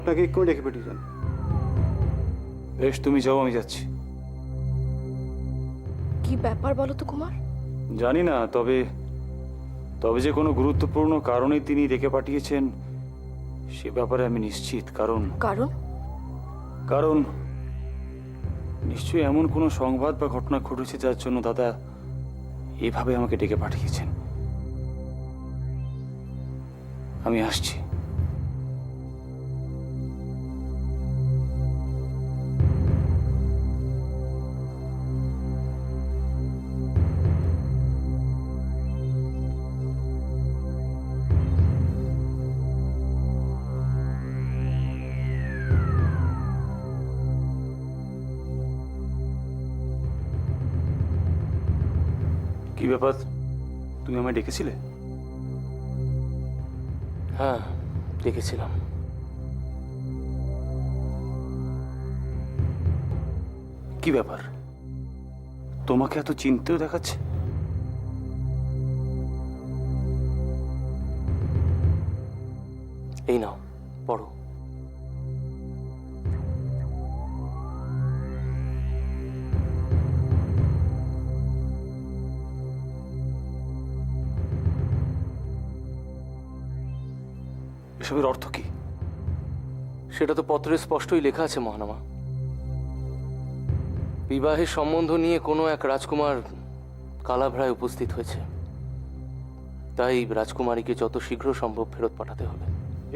আপনাকে এক্ষুনি ডেকে পাঠিয়েছেন। বেশ, তুমি যাও, আমি যাচ্ছি। কি ব্যাপার বলো তো কুমার? জানি না, তবে তবে যে কোনো গুরুত্বপূর্ণ কারণে তিনি ডেকে পাঠিয়েছেন সে ব্যাপারে আমি নিশ্চিত। কারণ কারণ? কারণ নিশ্চয়ই এমন কোনো সংবাদ বা ঘটনা ঘটেছে যার জন্য দাদা এভাবে আমাকে ডেকে পাঠিয়েছেন। আমি আসছি। কি ব্যাপার, তুমি আমায় ডেকেছিলে? হ্যাঁ, দেখেছিলাম। কি ব্যাপার, তোমাকে এত চিন্তেও দেখাচ্ছে? এই নাও, পড়ো। এসবের অর্থ কি? সেটা তো পত্রে স্পষ্টই লেখা আছে মহানামা। বিবাহের সম্বন্ধ নিয়ে কোনো এক রাজকুমার কালাভ্রায় উপস্থিত হয়েছে, তাই রাজকুমারীকে যত শীঘ্র সম্ভব ফেরত পাঠাতে হবে।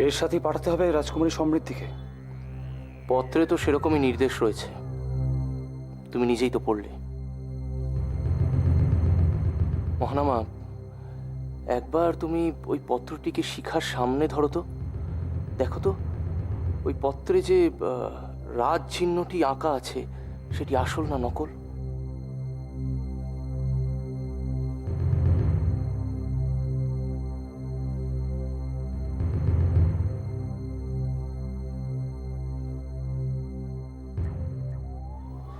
এর সাথেই পাঠাতে হবে রাজকুমারী সমৃদ্ধিকে? পত্রে তো সেরকমই নির্দেশ রয়েছে, তুমি নিজেই তো পড়লে। মহানামা, একবার তুমি ওই পত্রটিকে শিখার সামনে ধরো তো, দেখো তো ওই পত্রে যে রাজ চিহ্নটি আঁকা আছে সেটি আসল না নকল।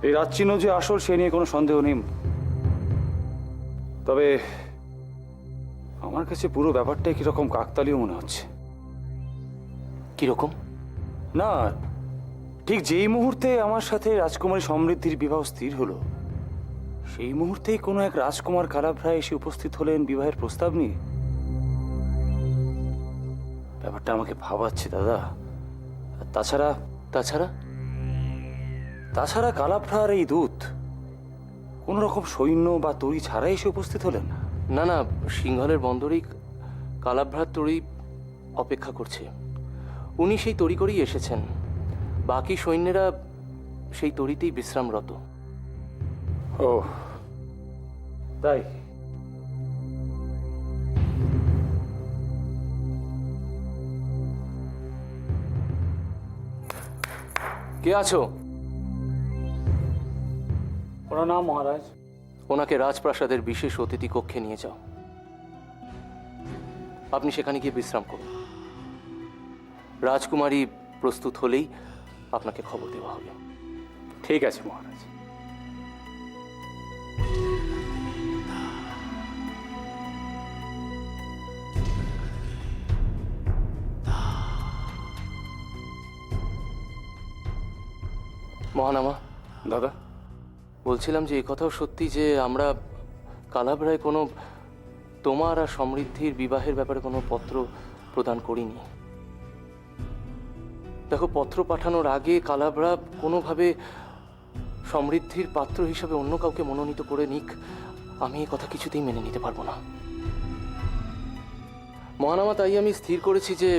এই রাজচিহ্ন যে আসল সে নিয়ে কোনো সন্দেহ নেই, তবে আমার কাছে পুরো ব্যাপারটাই কিরকম কাকতালীয় মনে হচ্ছে। কিরকম? না, ঠিক যেই মুহূর্তে আমার সাথে রাজকুমারী সমৃদ্ধির বিবাহ স্থির হলো সেই মুহূর্তেই কোনো এক রাজকুমার কালাভ্রায় এসে উপস্থিত হলেন বিবাহের প্রস্তাব নিয়ে। ব্যাপারটা আমাকে ভাবাচ্ছে দাদা। আর তাছাড়া তাছাড়া তাছাড়া কালাভ্রার এই দূত কোন রকম সৈন্য বা তরী ছাড়াই এসে উপস্থিত হলেন। না না, সিংহলের বন্দরেই কালাভ্রাত তরী অপেক্ষা করছে। উনি সেই তরী করেই এসেছেন, বাকি সৈন্যেরা সেই তরীতেই বিশ্রামরত। ও তাই? কে আছো? প্রণাম মহারাজ। ওনাকে রাজপ্রাসাদের বিশেষ অতিথি কক্ষে নিয়ে যাও। আপনি সেখানে গিয়ে বিশ্রাম করুন। রাজকুমারী প্রস্তুত হলেই আপনাকে খবর দেওয়া হবে। ঠিক আছে মহারাজ। মহানামা, দাদা, বলছিলাম যে এই কথাও সত্যি যে আমরা কালাভ্রায় কোনো তোমার আর সমৃদ্ধির বিবাহের ব্যাপারে কোনো পত্র প্রদান করিনি। দেখো, পত্র পাঠানোর আগে কালাভ্রা কোনোভাবে সমৃদ্ধির পাত্র হিসাবে অন্য কাউকে মনোনীত করে নিক, আমি এই কথা কিছুতেই মেনে নিতে পারবো না মহানামা। তাই আমি স্থির করেছি যে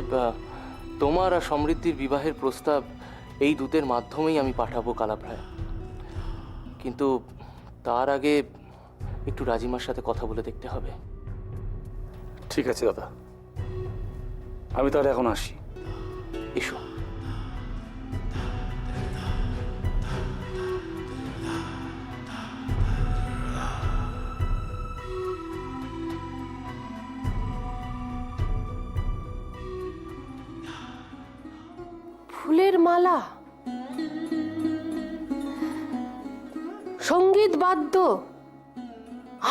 তোমার আর সমৃদ্ধির বিবাহের প্রস্তাব এই দূতের মাধ্যমেই আমি পাঠাবো কালাভ্রায়। কিন্তু তার আগে একটু রাজিমার সাথে কথা বলে দেখতে হবে। ঠিক আছে দাদা, আমি তাহলে এখন আসি। এসো। ফুলের মালা, সঙ্গীত বাদ্য,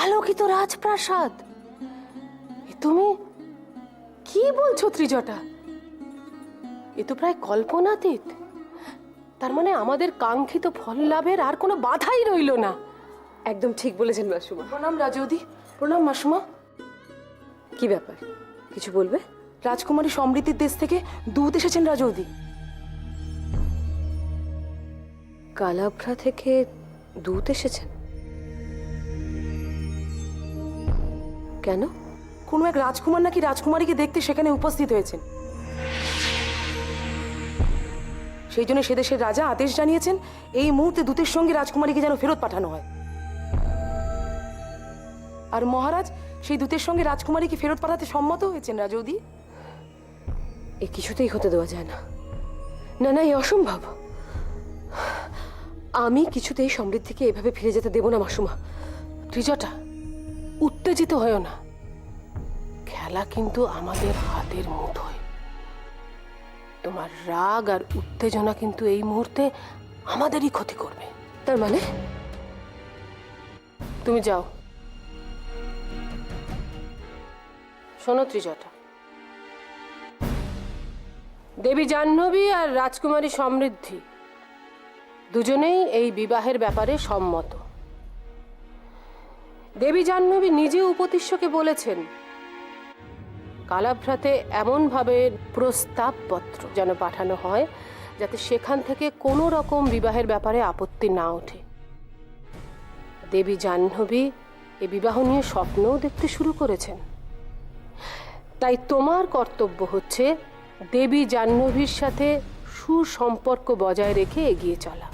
আলোকিত রাজপ্রাসাদ, তুমি কি বলছো ত্রিজটা? এ তো প্রায় কল্পনাতীত। তার মানে আমাদের কাঙ্ক্ষিত ফল লাভের আর কোনো বাধাই রইল না। একদম ঠিক বলেছেন মাসুমা। প্রণাম রাজৌদি। প্রণাম মাসুমা। কি ব্যাপার, কিছু বলবে? রাজকুমারী সমৃদ্ধির দেশ থেকে দূত এসেছেন রাজৌদি। কালাভ্রা থেকে দূত এসেছেন? কেন? কোনো এক রাজকুমার নাকি রাজকুমারীকে দেখতে সেখানে উপস্থিত হয়েছেন। সেই জন্য সে দেশের রাজা আদেশ জানিয়েছেন এই মুহূর্তে দূতের সঙ্গে রাজকুমারীকে যেন ফেরত পাঠানো হয়। আর মহারাজ সেই দূতের সঙ্গে রাজকুমারীকে ফেরত পাঠাতে সম্মত হয়েছেন রাজৌদি। এ কিছুতেই হতে দেওয়া যায় না। না না, এ অসম্ভব। আমি কিছুতেই সমৃদ্ধিকে এভাবে ফিরে যেতে দেব না মাসুমা। ত্রিজটা, উত্তেজিত হয়েও না। খেলা কিন্তু আমাদের হাতের মুঠোয়। তোমার রাগ আর উত্তেজনা কিন্তু এই মুহূর্তে আমাদেরই ক্ষতি করবে। তার মানে? তুমি যাও। শোনো ত্রিজটা, দেবী জাহ্নবী আর রাজকুমারী সমৃদ্ধি দুজনেই এই বিবাহের ব্যাপারে সম্মত। দেবী জাহ্নবী নিজে উপতিষ্যকে বলেছেন কালাভ্রাতে এমনভাবে প্রস্তাবপত্র যেন পাঠানো হয় যাতে সেখান থেকে কোনো রকম বিবাহের ব্যাপারে আপত্তি না ওঠে। দেবী জাহ্নবী এ বিবাহ নিয়ে স্বপ্নও দেখতে শুরু করেছেন। তাই তোমার কর্তব্য হচ্ছে দেবী জাহ্নবীর সাথে সুসম্পর্ক বজায় রেখে এগিয়ে চলা।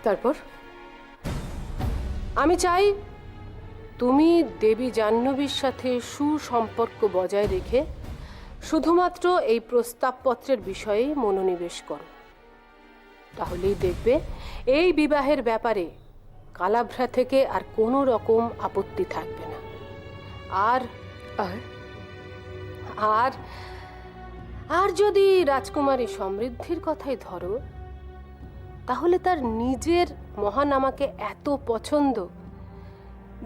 তারপর? আমি চাই তুমি দেবী জাহ্নবীর সাথে সুসম্পর্ক বজায় রেখে শুধুমাত্র এই প্রস্তাবপত্রের বিষয়েই মনোনিবেশ করো। তাহলেই দেখবে এই বিবাহের ব্যাপারে কালাভ্রা থেকে আর কোনো রকম আপত্তি থাকবে না। আর আর আর আর যদি রাজকুমারী সমৃদ্ধির কথাই ধরো, তাহলে তার নিজের মহানামাকে এত পছন্দ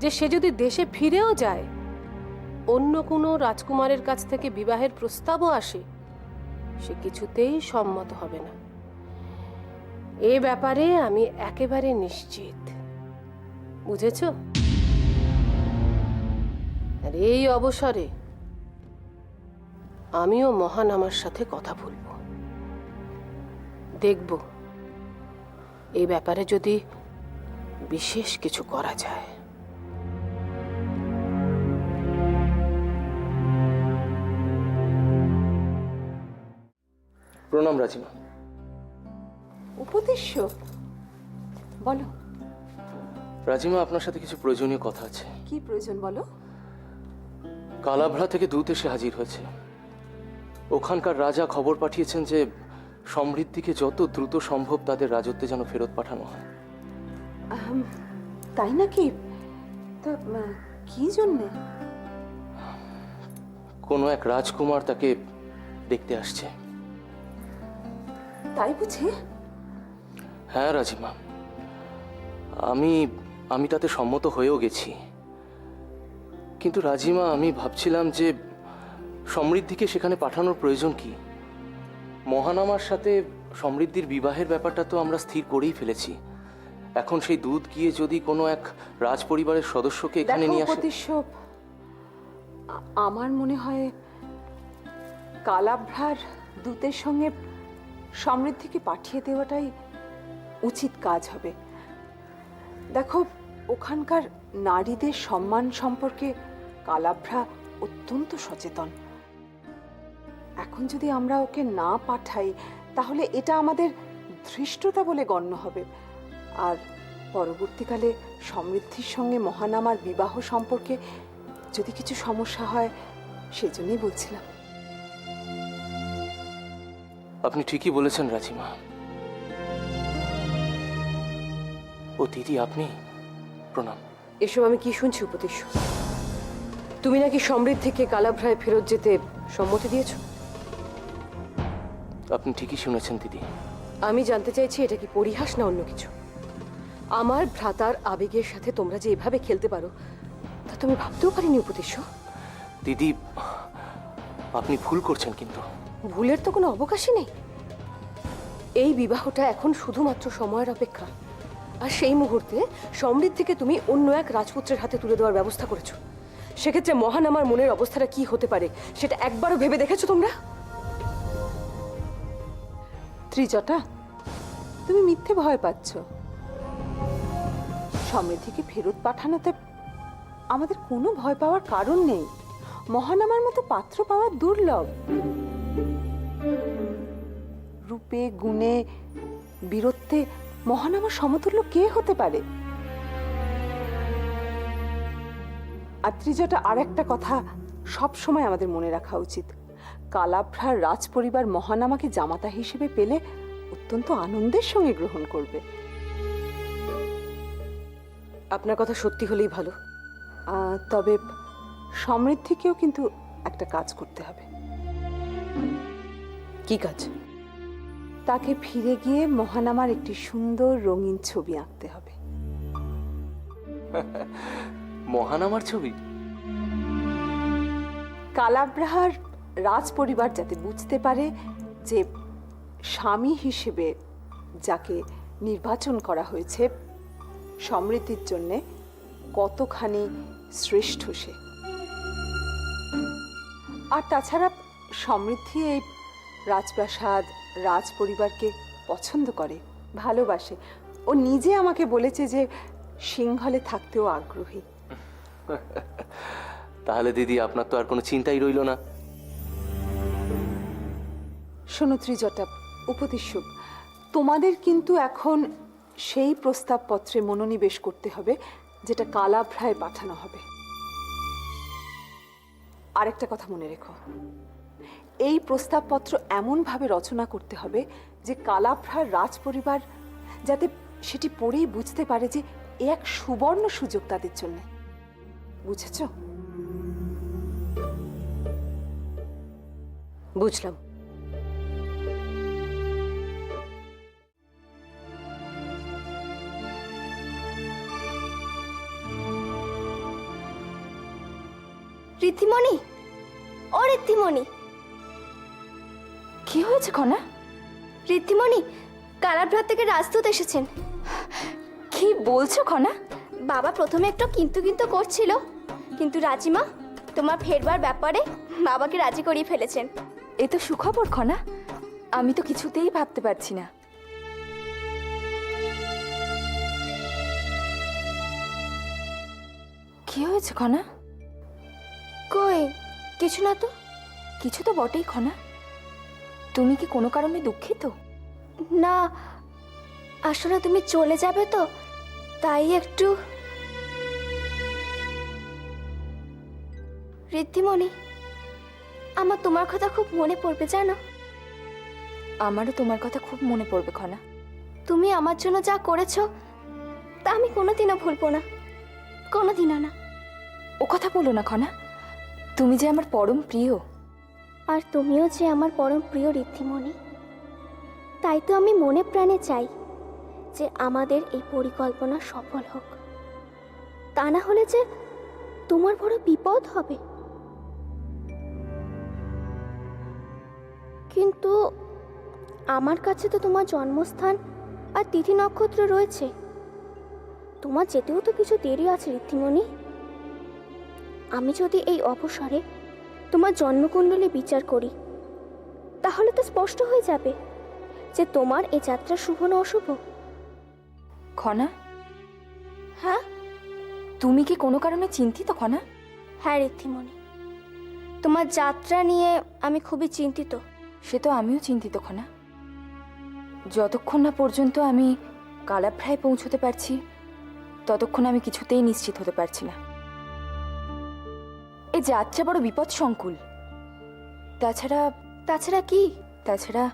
যে সে যদি দেশে ফিরেও যায়, অন্য কোনো রাজকুমারের কাছ থেকে বিবাহের প্রস্তাবও আসে, সে কিছুতেই সম্মত হবে না। এ ব্যাপারে আমি একেবারে নিশ্চিত। বুঝেছ? আর এই অবসরে আমিও মহানামার সাথে কথা বলবো। দেখব এই ব্যাপারে যদি বিশেষ কিছু করা যায়। প্রণাম রাজিমা। উপদেশ্য, বলো। রাজিমা, আপনার সাথে কিছু প্রয়োজনীয় কথা আছে। কি প্রয়োজন বলো? কালাভ্রা থেকে দূত এসে হাজির হয়েছে। ওখানকার রাজা খবর পাঠিয়েছেন যে সমৃদ্ধিকে যত দ্রুত সম্ভব তাদের রাজত্বে যেন ফেরত পাঠানো হয়। তাই নাকি? তা কি জন্যে? কোনো এক রাজকুমার তাকে দেখতে আসছে। তাই বুঝি? হ্যাঁ রাজিমা, আমি তাতে সম্মত হয়েও গেছি। কিন্তু রাজিমা, আমি ভাবছিলাম যে সমৃদ্ধিকে সেখানে পাঠানোর প্রয়োজন কি? মহানামার সাথে সমৃদ্ধির বিবাহের ব্যাপারটা তো আমরা স্থির করেই ফেলেছি। এখন সেই দূত গিয়ে যদি কোনো এক রাজ পরিবারের সদস্যকে এখানে নিয়ে আসে। আমার মনে হয় কালাভ্রার দূতের সঙ্গে সমৃদ্ধিকে পাঠিয়ে দেওয়াটাই উচিত কাজ হবে। দেখো, ওখানকার নারীদের সম্মান সম্পর্কে কালাভ্রা অত্যন্ত সচেতন। এখন যদি আমরা ওকে না পাঠাই তাহলে এটা আমাদের ধৃষ্টতা বলে গণ্য হবে। আর পরবর্তীকালে সমৃদ্ধির সঙ্গে মহানামার বিবাহ সম্পর্কে যদি কিছু সমস্যা হয়, সেজন্যই বলছিলাম। আপনি ঠিকই বলেছেন রাজিমা। ও দিদি, আপনি? প্রণাম। এসব আমি কি শুনছি উপদেশ্য? তুমি নাকি সমৃদ্ধিকে কালাভ্রায় ফেরত যেতে সম্মতি দিয়েছ? আপনি ঠিকই শুনেছেন দিদি। আমি জানতে চাইছি এটা কি পরিহাস না অন্য কিছু? আমার ভ্রাতার আবেগের সাথে তোমরা যে এভাবে খেলতে পারো তা তুমি ভাবতেও পারিনি উপদেশ্য। দিদি, আপনি ভুল করছেন কিন্তু। ভুলের তো কোনো অবকাশই নেই। এই বিবাহটা এখন শুধুমাত্র সময়ের অপেক্ষা। আর সেই মুহূর্তে সমৃদ্ধিকে তুমি অন্য এক রাজপুত্রের হাতে তুলে দেওয়ার ব্যবস্থা করেছো। সেক্ষেত্রে মহান আমার মনের অবস্থাটা কি হতে পারে সেটা একবারও ভেবে দেখেছো তোমরা? ত্রিজটা, তুমি মিথ্যে ভয় পাচ্ছ। সমৃদ্ধিকে ফেরত পাঠানোতে আমাদের কোনো ভয় পাওয়ার কারণ নেই। মহানামার মতো পাত্র পাওয়া দুর্লভ। রূপে, গুণে, বীরত্বে মহানামার সমতুল্য কে হতে পারে? আর ত্রিজটা, আর একটা কথা সব সময় আমাদের মনে রাখা উচিত। কালাভ্রার রাজ পরিবার মহানামাকে জামাতা হিসেবে পেলে অত্যন্ত আনন্দের সঙ্গে গ্রহণ করবে। আপনার কথা সত্যি হলেই ভালো। তবে সমৃদ্ধিকেও কিন্তু একটা কাজ করতে হবে। কি কাজ? তাকে ফিরে গিয়ে মহানামার একটি সুন্দর রঙিন ছবি আঁকতে হবে। মহানামার ছবি? কালাভ্রার রাজ পরিবার যাতে বুঝতে পারে যে স্বামী হিসেবে যাকে নির্বাচন করা হয়েছে সমৃদ্ধির জন্যে কতখানি শ্রেষ্ঠ সে। আর তাছাড়া সমৃদ্ধি এই রাজপ্রাসাদ, রাজ পরিবারকে পছন্দ করে, ভালোবাসে। ও নিজে আমাকে বলেছে যে সিংহলে থাকতেও আগ্রহী। তাহলে দিদি, আপনার তো আর কোনো চিন্তাই রইল না। শোনো ত্রিজটা, উপদেশ্যক, তোমাদের কিন্তু এখন সেই প্রস্তাবপত্রে মনোনিবেশ করতে হবে যেটা কালাভ্রায় পাঠানো হবে। আরেকটা কথা মনে রেখো, এই প্রস্তাবপত্র এমনভাবে রচনা করতে হবে যে কালাভ্রার রাজ পরিবার যাতে সেটি পড়েই বুঝতে পারে যে এ এক সুবর্ণ সুযোগ তাদের জন্য। বুঝেছো? বুঝলাম। ঋদ্ধিমণি, ও ঋদ্ধিমণি। কি হয়েছে খনা? ঋদ্ধিমণি, কালাভ্রাত থেকে রাজদূত এসেছেন। কি বলছো খনা? বাবা প্রথমে একটু কিন্তু কিন্তু করছিল, কিন্তু রাজিমা তোমার ফেরবার ব্যাপারে বাবাকে রাজি করিয়ে ফেলেছেন। এ তো সুখবর খনা। আমি তো কিছুতেই ভাবতে পারছি না। কি হয়েছে খনা? কই কিছু না তো। কিছু তো বটেই খনা। তুমি কি কোনো কারণে দুঃখিত? না, আসলে তুমি চলে যাবে তো, তাই একটু। ঋদ্ধিমণি, আমার তোমার কথা খুব মনে পড়বে জানো। আমারও তোমার কথা খুব মনে পড়বে খনা। তুমি আমার জন্য যা করেছো তা আমি কোনোদিনও ভুলবো না, কোনোদিনও না। ও কথা বলো না খনা। তুমি যে আমার পরম প্রিয়। আর তুমিও যে আমার পরম প্রিয় ঋদ্ধিমণি। তাই তো আমি মনে প্রাণে চাই যে আমাদের এই পরিকল্পনা সফল হোক। তা না হলে যে তোমার বড় বিপদ হবে। কিন্তু আমার কাছে তো তোমার জন্মস্থান আর তিথি নক্ষত্র রয়েছে। তোমার যেতেও তো কিছু দেরি আছে ঋদ্ধিমণি। আমি যদি এই অবসরে তোমার জন্মকুণ্ডলী বিচার করি তাহলে তো স্পষ্ট হয়ে যাবে যে তোমার এই যাত্রা শুভ না অশুভ। খনা, হ্যাঁ? তুমি কি কোনো কারণে চিন্তিত খনা? হ্যাঁ ঋদ্ধিমণি, তোমার যাত্রা নিয়ে আমি খুবই চিন্তিত। সে তো আমিও চিন্তিত খনা। যতক্ষণ না পর্যন্ত আমি কালাভ্রায় পৌঁছতে পারছি ততক্ষণ আমি কিছুতেই নিশ্চিত হতে পারছি না। এই যাত্রা বড় বিপদ সংকুল। তাছাড়া কি? তাছাড়া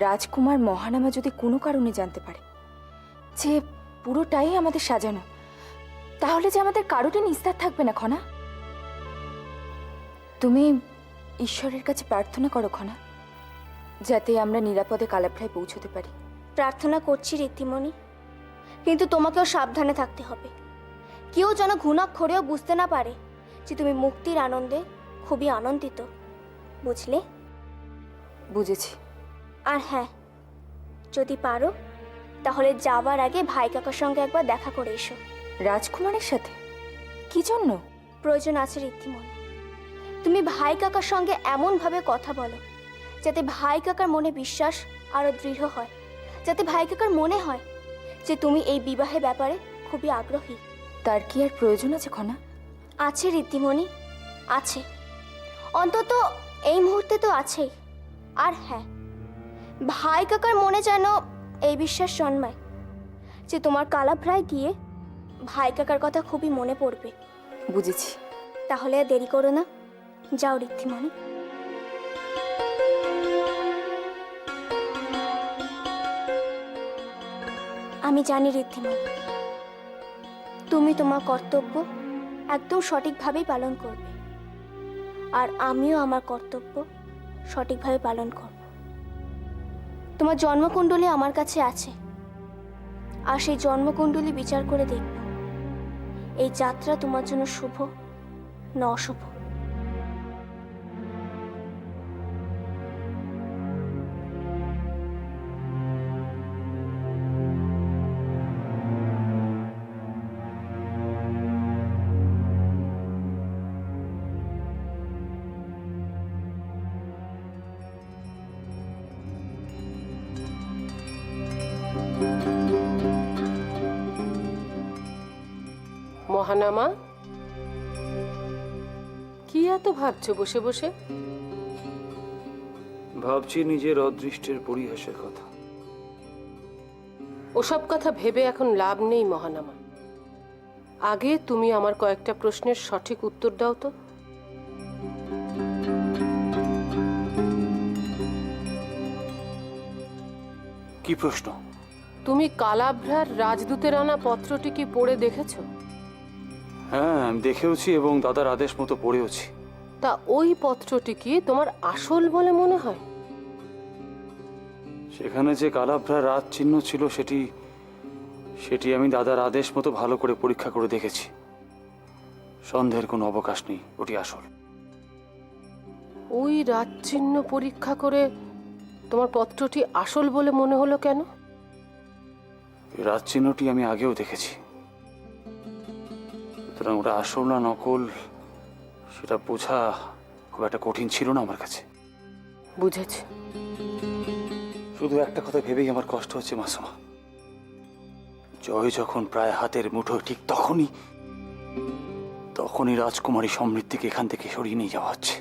রাজকুমার মহানামা যদি কোনো কারণে জানতে পারে যে পুরোটাই আমাদের সাজানো, তাহলে যে আমাদের কারোরই নিস্তার থাকবে না খনা। তুমি ঈশ্বরের কাছে প্রার্থনা করো খনা, যাতে আমরা নিরাপদে কালাভ্রায় পৌঁছতে পারি। প্রার্থনা করছি ঋদ্ধিমণি, কিন্তু তোমাকেও সাবধানে থাকতে হবে। কেউ যেন ঘুণাক্ষরেও বুঝতে না পারে যে তুমি মুক্তির আনন্দে খুবই আনন্দিত। বুঝলে? বুঝেছি। আর হ্যাঁ, যদি পারো তাহলে যাবার আগে ভাই কাকার সঙ্গে একবার দেখা করে এসো। রাজকুমারের সাথে? কি জন্য? প্রয়োজন আছে ঋদ্ধিমণি। তুমি ভাই কাকার সঙ্গে এমনভাবে কথা বলো যাতে ভাই কাকার মনে বিশ্বাস আরো দৃঢ় হয়, যাতে ভাই কাকার মনে হয় যে তুমি এই বিবাহের ব্যাপারে খুবই আগ্রহী। তার কি আর প্রয়োজন আছে খনা? আছে ঋদ্ধিমণি, আছে। অন্তত এই মুহূর্তে তো আছেই। আর হ্যাঁ, ভাই কাকার মনে যেন এই বিশ্বাস জন্মায় যে তোমার কালাভ্রায় গিয়ে ভাই কাকার কথা খুবই মনে পড়বে। বুঝেছি। তাহলে আর দেরি করো না, যাও ঋদ্ধিমণি। আমি জানি ঋদ্ধিমণি, তুমি তোমার কর্তব্য একদম সঠিকভাবেই পালন করবে, আর আমিও আমার কর্তব্য সঠিকভাবে পালন করব। তোমার জন্মকুণ্ডলী আমার কাছে আছে, আর সেই জন্মকুণ্ডলী বিচার করে দেখব এই যাত্রা তোমার জন্য শুভ না অশুভ। মহানামা, কি এত ভাবছো বসে বসে? ভাবছি নিজের অদৃষ্টের পরিহাসের কথা। ওসব কথা ভেবে এখন লাভ নেই মহানামা। আগে তুমি আমার কয়েকটা প্রশ্নের সঠিক উত্তর দাও তো। কি প্রশ্ন? তুমি কালাভ্রার রাজদূতের আনা পত্রটি কি পড়ে দেখেছো? হ্যাঁ, আমি দেখেওছি এবং দাদার আদেশ মতো পড়েওছি। তা ওই পত্রটি কি তোমার আসল বলে মনে হয়? সেখানে যে কালাভ্রার রাজ চিহ্ন ছিল সেটি আমি দাদার আদেশ মতো ভালো করে পরীক্ষা করে দেখেছি। সন্দেহের কোনো অবকাশ নেই, ওটি আসল। ওই রাজচিহ্ন পরীক্ষা করে তোমার পত্রটি আসল বলে মনে হলো কেন? এই রাজ চিহ্নটি আমি আগেও দেখেছি, সুতরাং ওটা আসল না নকল সেটা বোঝা খুব একটা কঠিন ছিল না আমার কাছে। বুঝেছি। শুধু একটা কথা ভেবেই আমার কষ্ট হচ্ছে মাসুমা। জয় যখন প্রায় হাতের মুঠোয়, ঠিক তখনই রাজকুমারী সমৃদ্ধিকে এখান থেকে সরিয়ে নিয়ে যাওয়া হচ্ছে।